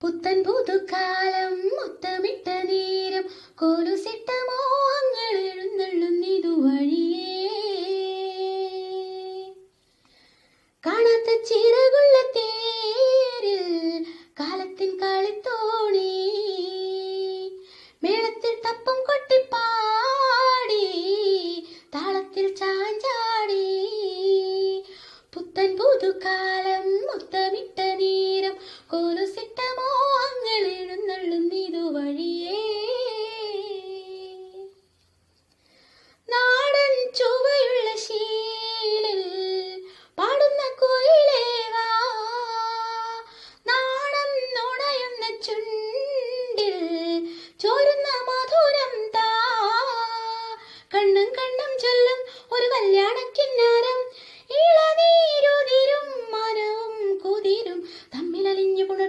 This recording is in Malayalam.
പുത്തൻ പുതുക്കാലം മുത്തമിട്ട നേരം കോലുസിട്ട മോഹങ്ങൾ എഴുന്നള്ളുന്നിതു വഴിയേ. കാണാത്ത ചിറകുള്ള തേരിൽ കാലത്തിൻ കളിത്തോണി മേളത്തിൽ തപ്പം കൊട്ടിപ്പാടി താളത്തിൽ ചാഞ്ചാടി. പുത്തൻ പുതുക്കാലം മുത്തമിട്ട നേരം കോലുസിട്ട മോഹങ്ങൾ എഴുന്നള്ളുന്നിതു വഴിയേ. നാടൻ ചുവയുള്ള ശീലിൽ പാടുന്ന കുയിലേവാ, നാണം നുണയുന്ന ചുണ്ടിൽ ചോരുന്ന മധുരം താ. കണ്ണും കണ്ണും ചൊല്ലും ഒരു കല്യാണക്കിന്നാരം, ഇളനീരുതിരും മനവും കുതിരും തമ്മിലലിഞ്ഞു പുണർ